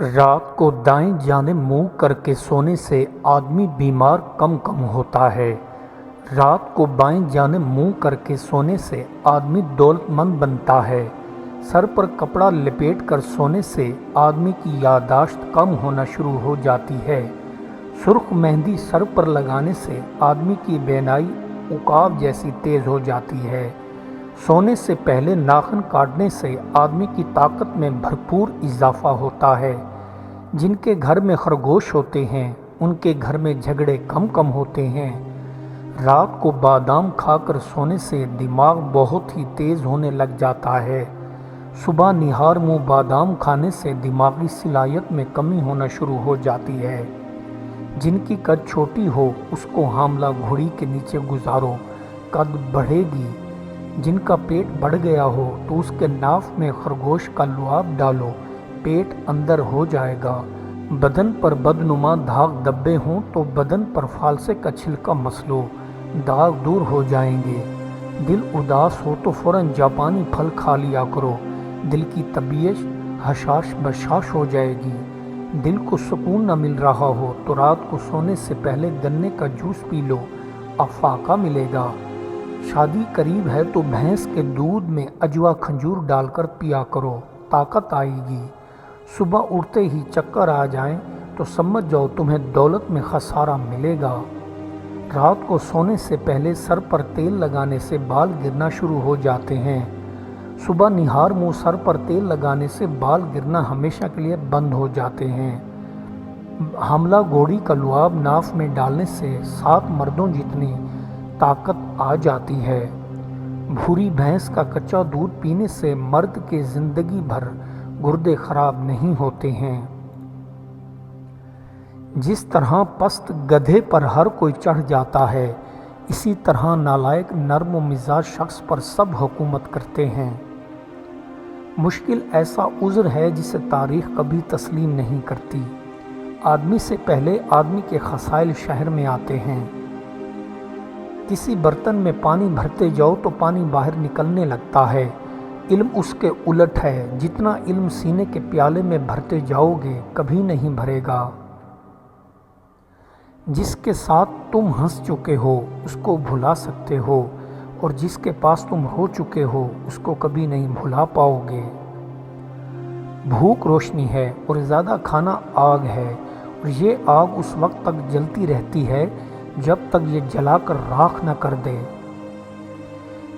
رات کو دائیں جانب منہ کر کے سونے سے آدمی بیمار کم ہوتا ہے۔ رات کو بائیں جانب منہ کر کے سونے سے آدمی دولت مند بنتا ہے۔ سر پر کپڑا لپیٹ کر سونے سے آدمی کی یادداشت کم ہونا شروع ہو جاتی ہے۔ سرخ مہندی سر پر لگانے سے آدمی کی بینائی عقاب جیسی تیز ہو جاتی ہے۔ سونے سے پہلے ناخن کاٹنے سے آدمی کی طاقت میں بھرپور اضافہ ہوتا ہے۔ جن کے گھر میں خرگوش ہوتے ہیں ان کے گھر میں جھگڑے کم ہوتے ہیں۔ رات کو بادام کھا کر سونے سے دماغ بہت ہی تیز ہونے لگ جاتا ہے۔ صبح نہار منہ بادام کھانے سے دماغی صلاحیت میں کمی ہونا شروع ہو جاتی ہے۔ جن کی قد چھوٹی ہو اس کو حاملہ گھوڑی کے نیچے گزارو، قد بڑھے گی۔ جن کا پیٹ بڑھ گیا ہو تو اس کے ناف میں خرگوش کا لعاب ڈالو، پیٹ اندر ہو جائے گا۔ بدن پر بدنما داغ دبے ہوں تو بدن پر فالسے کا چھلکا مسلو، داغ دور ہو جائیں گے۔ دل اداس ہو تو فوراً جاپانی پھل کھا لیا کرو، دل کی طبیعت حشاش بشاش ہو جائے گی۔ دل کو سکون نہ مل رہا ہو تو رات کو سونے سے پہلے گنے کا جوس پی لو، افاقہ ملے گا۔ شادی قریب ہے تو بھینس کے دودھ میں اجوا کھجور ڈال کر پیا کرو، طاقت آئے گی۔ صبح اٹھتے ہی چکر آ جائیں تو سمجھ جاؤ تمہیں دولت میں خسارہ ملے گا۔ رات کو سونے سے پہلے سر پر تیل لگانے سے بال گرنا شروع ہو جاتے ہیں۔ صبح نہار منہ سر پر تیل لگانے سے بال گرنا ہمیشہ کے لیے بند ہو جاتے ہیں۔ حاملہ گھوڑی کا لعاب ناف میں ڈالنے سے 7 مردوں جتنی طاقت آ جاتی ہے۔ بھوری بھینس کا کچا دودھ پینے سے مرد کے زندگی بھر گردے خراب نہیں ہوتے ہیں۔ جس طرح پست گدھے پر ہر کوئی چڑھ جاتا ہے، اسی طرح نالائق نرم و مزاج شخص پر سب حکومت کرتے ہیں۔ مشکل ایسا عذر ہے جسے تاریخ کبھی تسلیم نہیں کرتی۔ آدمی سے پہلے آدمی کے خصائل شہر میں آتے ہیں۔ کسی برتن میں پانی بھرتے جاؤ تو پانی باہر نکلنے لگتا ہے۔ علم اس کے الٹ ہے، جتنا علم سینے کے پیالے میں بھرتے جاؤ گے کبھی نہیں بھرے گا۔ جس کے ساتھ تم ہنس چکے ہو اس کو بھلا سکتے ہو، اور جس کے پاس تم رو چکے ہو اس کو کبھی نہیں بھلا پاؤ گے۔ بھوک روشنی ہے اور زیادہ کھانا آگ ہے، اور یہ آگ اس وقت تک جلتی رہتی ہے جب تک یہ جلا کر راکھ نہ کر دے۔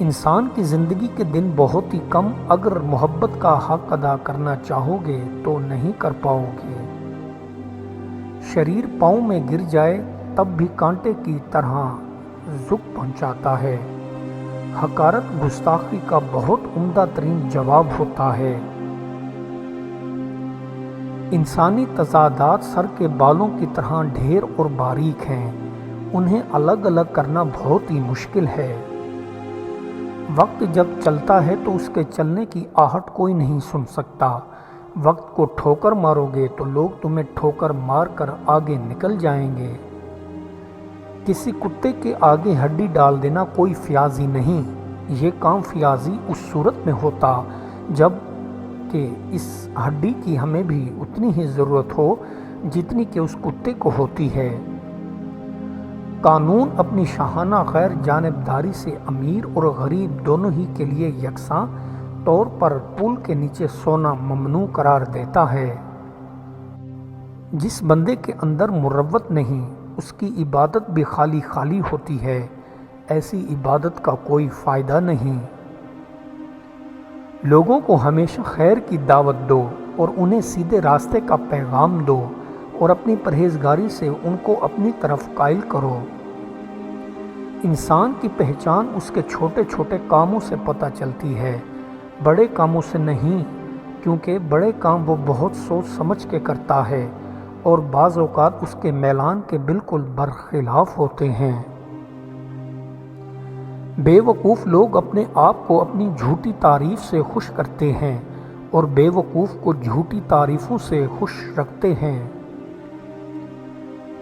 انسان کی زندگی کے دن بہت ہی کم، اگر محبت کا حق ادا کرنا چاہو گے تو نہیں کر پاؤ گے۔ شریر پاؤں میں گر جائے تب بھی کانٹے کی طرح ذوق پہنچاتا ہے۔ حقارت گستاخی کا بہت عمدہ ترین جواب ہوتا ہے۔ انسانی تضادات سر کے بالوں کی طرح ڈھیر اور باریک ہیں، انہیں الگ الگ کرنا بہت ہی مشکل ہے۔ وقت جب چلتا ہے تو اس کے چلنے کی آہٹ کوئی نہیں سن سکتا۔ وقت کو ٹھوکر مارو گے تو لوگ تمہیں ٹھوکر مار کر آگے نکل جائیں گے۔ کسی کتے کے آگے ہڈی ڈال دینا کوئی فیاضی نہیں، یہ کام فیاضی اس صورت میں ہوتا جب کہ اس ہڈی کی ہمیں بھی اتنی ہی ضرورت ہو جتنی کہ اس کتے کو ہوتی ہے۔ قانون اپنی شاہانہ غیر جانبداری سے امیر اور غریب دونوں ہی کے لیے یکساں طور پر پل کے نیچے سونا ممنوع قرار دیتا ہے۔ جس بندے کے اندر مروت نہیں اس کی عبادت بھی خالی خالی ہوتی ہے، ایسی عبادت کا کوئی فائدہ نہیں۔ لوگوں کو ہمیشہ خیر کی دعوت دو اور انہیں سیدھے راستے کا پیغام دو، اور اپنی پرہیزگاری سے ان کو اپنی طرف قائل کرو۔ انسان کی پہچان اس کے چھوٹے چھوٹے کاموں سے پتہ چلتی ہے، بڑے کاموں سے نہیں، کیونکہ بڑے کام وہ بہت سوچ سمجھ کے کرتا ہے اور بعض اوقات اس کے میلان کے بالکل برخلاف ہوتے ہیں۔ بے وقوف لوگ اپنے آپ کو اپنی جھوٹی تعریف سے خوش کرتے ہیں اور بے وقوف کو جھوٹی تعریفوں سے خوش رکھتے ہیں۔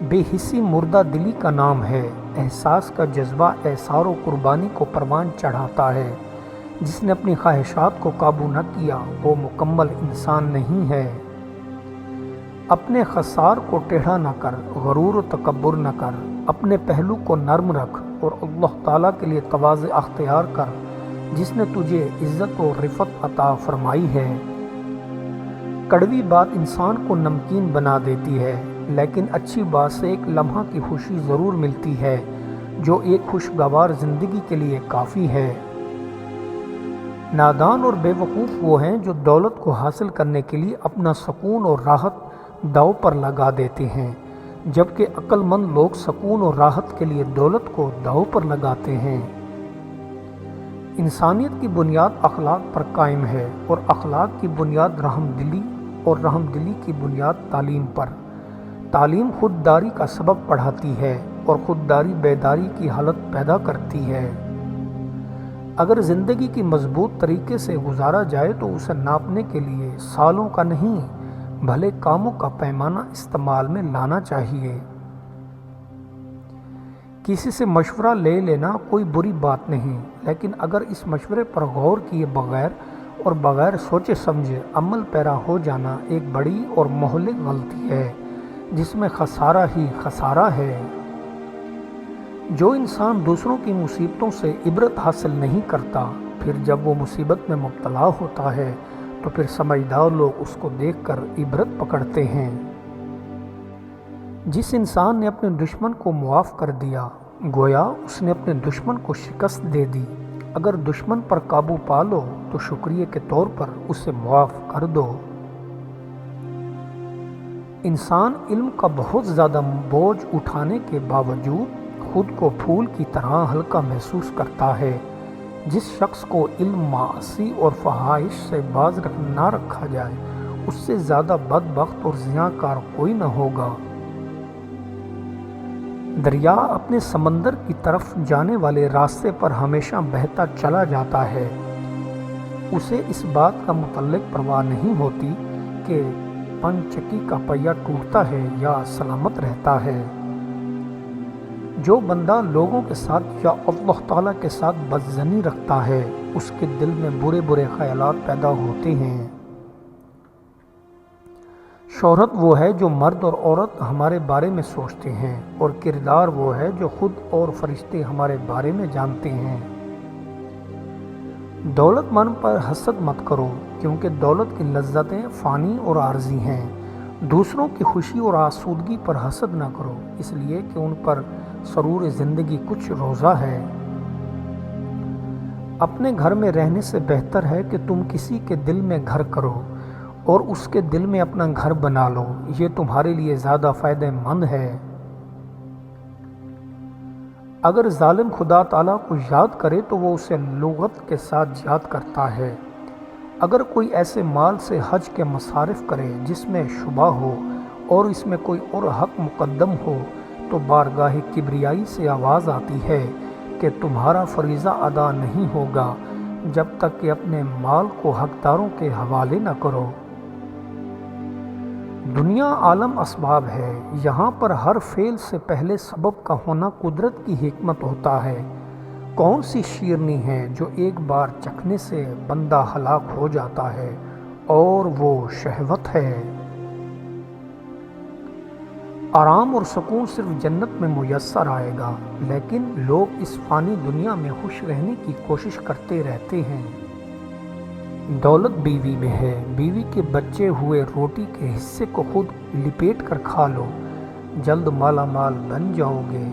بے حسی مردہ دلی کا نام ہے، احساس کا جذبہ ایثار و قربانی کو پروان چڑھاتا ہے۔ جس نے اپنی خواہشات کو قابو نہ کیا وہ مکمل انسان نہیں ہے۔ اپنے خسار کو ٹیڑھا نہ کر، غرور و تکبر نہ کر، اپنے پہلو کو نرم رکھ اور اللہ تعالیٰ کے لیے تواضع اختیار کر جس نے تجھے عزت و رفعت عطا فرمائی ہے۔ کڑوی بات انسان کو نمکین بنا دیتی ہے، لیکن اچھی بات سے ایک لمحہ کی خوشی ضرور ملتی ہے جو ایک خوشگوار زندگی کے لیے کافی ہے۔ نادان اور بے وقوف وہ ہیں جو دولت کو حاصل کرنے کے لیے اپنا سکون اور راحت داؤ پر لگا دیتے ہیں، جبکہ عقل مند لوگ سکون اور راحت کے لیے دولت کو داؤ پر لگاتے ہیں۔ انسانیت کی بنیاد اخلاق پر قائم ہے اور اخلاق کی بنیاد رحم دلی اور رحم دلی کی بنیاد تعلیم پر۔ تعلیم خودداری کا سبب پڑھاتی ہے اور خودداری بیداری کی حالت پیدا کرتی ہے۔ اگر زندگی کی مضبوط طریقے سے گزارا جائے تو اسے ناپنے کے لیے سالوں کا نہیں بھلے کاموں کا پیمانہ استعمال میں لانا چاہیے۔ کسی سے مشورہ لے لینا کوئی بری بات نہیں، لیکن اگر اس مشورے پر غور کیے بغیر اور بغیر سوچے سمجھے عمل پیرا ہو جانا ایک بڑی اور مہلک غلطی ہے جس میں خسارہ ہی خسارہ ہے۔ جو انسان دوسروں کی مصیبتوں سے عبرت حاصل نہیں کرتا، پھر جب وہ مصیبت میں مبتلا ہوتا ہے تو پھر سمجھدار لوگ اس کو دیکھ کر عبرت پکڑتے ہیں۔ جس انسان نے اپنے دشمن کو معاف کر دیا، گویا اس نے اپنے دشمن کو شکست دے دی۔ اگر دشمن پر قابو پا لو تو شکریہ کے طور پر اسے معاف کر دو۔ انسان علم کا بہت زیادہ بوجھ اٹھانے کے باوجود خود کو پھول کی طرح ہلکا محسوس کرتا ہے۔ جس شخص کو علم معاصی اور فحائش سے باز نہ رکھا جائے، اس سے زیادہ بدبخت اور ضیاءکار کوئی نہ ہوگا۔ دریا اپنے سمندر کی طرف جانے والے راستے پر ہمیشہ بہتا چلا جاتا ہے۔ اسے اس بات کا متعلق پرواہ نہیں ہوتی کہ پن چکی کا پہیہ ٹوٹتا ہے یا سلامت رہتا ہے۔ جو بندہ لوگوں کے ساتھ یا اللہ تعالیٰ کے ساتھ بدظنی رکھتا ہے، اس کے دل میں برے برے خیالات پیدا ہوتے ہیں۔ شہرت وہ ہے جو مرد اور عورت ہمارے بارے میں سوچتے ہیں، اور کردار وہ ہے جو خود اور فرشتے ہمارے بارے میں جانتے ہیں۔ دولت مند پر حسد مت کرو، کیونکہ دولت کی لذتیں فانی اور عارضی ہیں۔ دوسروں کی خوشی اور آسودگی پر حسد نہ کرو، اس لیے کہ ان پر سرور زندگی کچھ روزہ ہے۔ اپنے گھر میں رہنے سے بہتر ہے کہ تم کسی کے دل میں گھر کرو اور اس کے دل میں اپنا گھر بنا لو، یہ تمہارے لیے زیادہ فائدہ مند ہے۔ اگر ظالم خدا تعالیٰ کو یاد کرے تو وہ اسے لغت کے ساتھ یاد کرتا ہے۔ اگر کوئی ایسے مال سے حج کے مصارف کرے جس میں شبہ ہو اور اس میں کوئی اور حق مقدم ہو تو بارگاہ کبریائی سے آواز آتی ہے کہ تمہارا فریضہ ادا نہیں ہوگا جب تک کہ اپنے مال کو حقداروں کے حوالے نہ کرو۔ دنیا عالم اسباب ہے، یہاں پر ہر فعل سے پہلے سبب کا ہونا قدرت کی حکمت ہوتا ہے۔ کون سی شیرنی ہے جو ایک بار چکھنے سے بندہ ہلاک ہو جاتا ہے، اور وہ شہوت ہے۔ آرام اور سکون صرف جنت میں میسر آئے گا، لیکن لوگ اس فانی دنیا میں خوش رہنے کی کوشش کرتے رہتے ہیں۔ دولت بیوی میں ہے، بیوی کے بچے ہوئے روٹی کے حصے کو خود لپیٹ کر کھا لو، جلد مالا مال بن جاؤ گے۔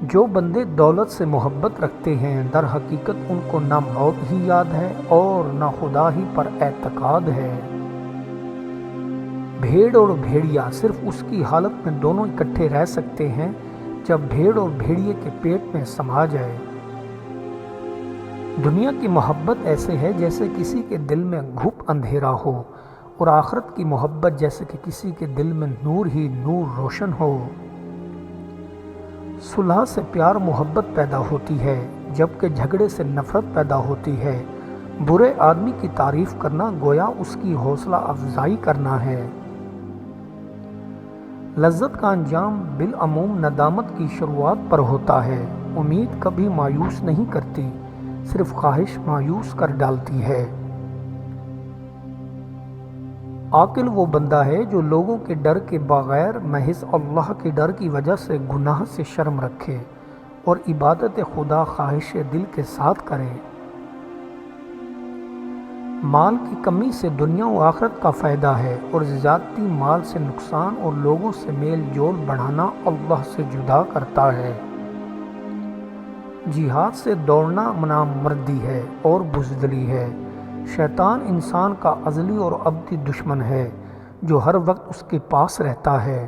جو بندے دولت سے محبت رکھتے ہیں، در حقیقت ان کو نہ موت ہی یاد ہے اور نہ خدا ہی پر اعتقاد ہے۔ بھیڑ اور بھیڑیا صرف اس کی حالت میں دونوں اکٹھے رہ سکتے ہیں جب بھیڑ اور بھیڑیے کے پیٹ میں سما جائے۔ دنیا کی محبت ایسے ہے جیسے کسی کے دل میں گھپ اندھیرا ہو، اور آخرت کی محبت جیسے کہ کسی کے دل میں نور ہی نور روشن ہو۔ صلح سے پیار محبت پیدا ہوتی ہے، جبکہ جھگڑے سے نفرت پیدا ہوتی ہے۔ برے آدمی کی تعریف کرنا گویا اس کی حوصلہ افزائی کرنا ہے۔ لذت کا انجام بالعموم ندامت کی شروعات پر ہوتا ہے۔ امید کبھی مایوس نہیں کرتی، صرف خواہش مایوس کر ڈالتی ہے۔ عاقل وہ بندہ ہے جو لوگوں کے ڈر کے بغیر محض اللہ کے ڈر کی وجہ سے گناہ سے شرم رکھے اور عبادت خدا خواہش دل کے ساتھ کرے۔ مال کی کمی سے دنیا و آخرت کا فائدہ ہے اور زیادتی مال سے نقصان اور لوگوں سے میل جول بڑھانا اللہ سے جدا کرتا ہے۔ جہاد سے دوڑنا نامردی ہے اور بزدلی ہے۔ شیطان انسان کا ازلی اور ابدی دشمن ہے جو ہر وقت اس کے پاس رہتا ہے۔